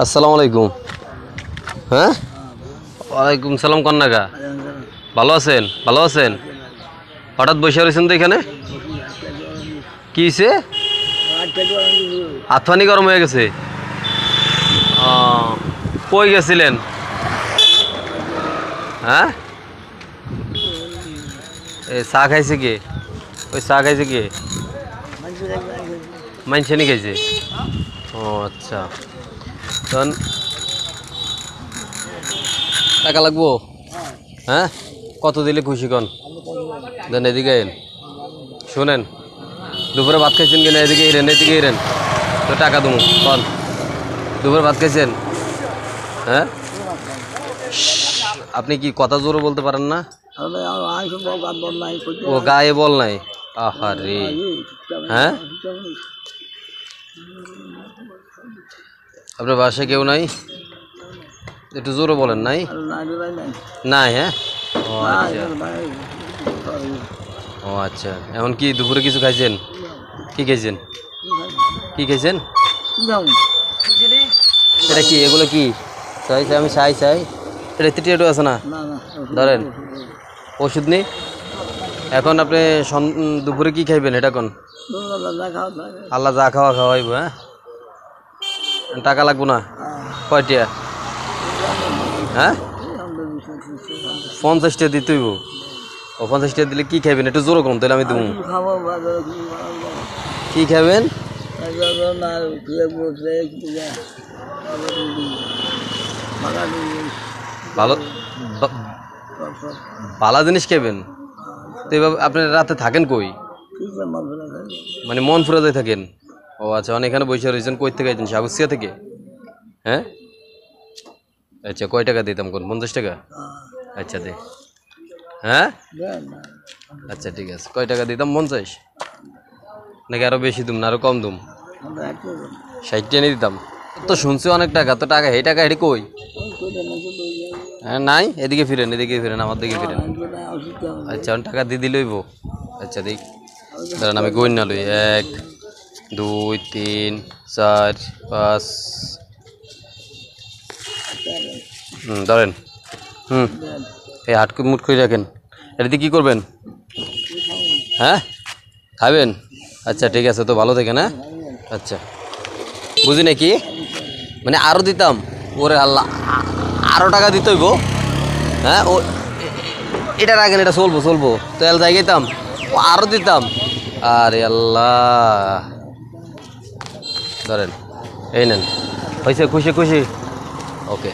আসসালামু আলাইকুম। হ্যাঁ, ওয়ালাইকুম সালাম। কন্যাকা ভালো আছেন? ভালো আছেন? হঠাৎ বসে রয়েছেন তো এখানে, কি হয়েছে? আত্মানি গরম হয়ে গেছে। কই গেছিলেন? হ্যাঁ, এই চা খাইছে কে? ওই চা খাইছে কে? মাইনছেনি খাইছে। ও আচ্ছা, তখন টাকা লাগবো? হ্যাঁ, কত দিলে খুশি কন? দেন এদিকে এন, শোনেন, দুপুরে ভাত খাইছেন কিনা? এদিকে এরেন, এদিকে এরেন, তো টাকা দেবো। কন, দুপুরে ভাত খাইছেন? হ্যাঁ, আপনি কি কথা জোরে বলতে পারেন না? ও গায়ে বল নাই? আহারে, হ্যাঁ, আপনার বাসায় কেউ নাই? একটু জোরে বলেন। নাই? নাই? হ্যাঁ, ও আচ্ছা, ও আচ্ছা। এখন কি দুপুরে কিছু খাইছেন? কি খাইছেন? কি খাইছেন? এটা কি? এগুলো কি? চাই চাই, আমি চাই চাই। এটা তিটিয়াটু আছে না? ধরেন, ওষুধ নেই। এখন আপনি দুপুরে কি খাইবেন এটা কোন? আল্লাহ যা খাওয়া খাওয়াইব। হ্যাঁ, টাকা লাগবো না? কয়টিয়া? হ্যাঁ, 50 টাকা দিতেইব। ও 50 টাকা দিলে কি খাইবেন? একটু জোর কম, তাহলে আমি দেবো। কি খাবেন? ভালো ভালো জিনিস খাবেন তো। এভাবে আপনি রাতে থাকেন কই? মানে মন ফুরাতে থাকেন? ও আচ্ছা, অনেক এখানে বসে রয়েছেন। কই থেকে আইছেন? সাগুসিয়া থেকে? হ্যাঁ, আচ্ছা, কয় টাকা দিতাম কোন? 50 টাকা? আচ্ছা দে। হ্যাঁ, আচ্ছা ঠিক আছে। কয় টাকা দিতাম? 50 নাকি আরো বেশি দুম না আরো কম দুম? 60 টাকা নিয়ে দিতাম। তো শুনছি অনেক টাকা। তো টাকা এই টাকা এটি কই? হ্যাঁ, নাই। এদিকে ফিরেন, এদিকে ফিরেন, আমার দিকে ফিরেন। আচ্ছা, টাকা দিয়ে দিলইব। আচ্ছা দেখ, দাঁড়ান আমি গই না লই। 1 2 3 4 5। ধরেন। এই হাট মুট করে রাখেন। এটা দিয়ে কী করবেন? হ্যাঁ, খাবেন? আচ্ছা ঠিক আছে, তো ভালো থাকেন। হ্যাঁ, আচ্ছা, বুঝি নাকি? মানে আরও দিতাম? ওরে আল্লাহ, আরও টাকা দিতে হইব? হ্যাঁ, ও এটা রাখেন, এটা চলবো চলবো। তো এল যাই গেতাম, ও আরও দিতাম। আরে আল্লাহ, ধরেন, এই নেন। হয়েছে? খুশি খুশি? ওকে।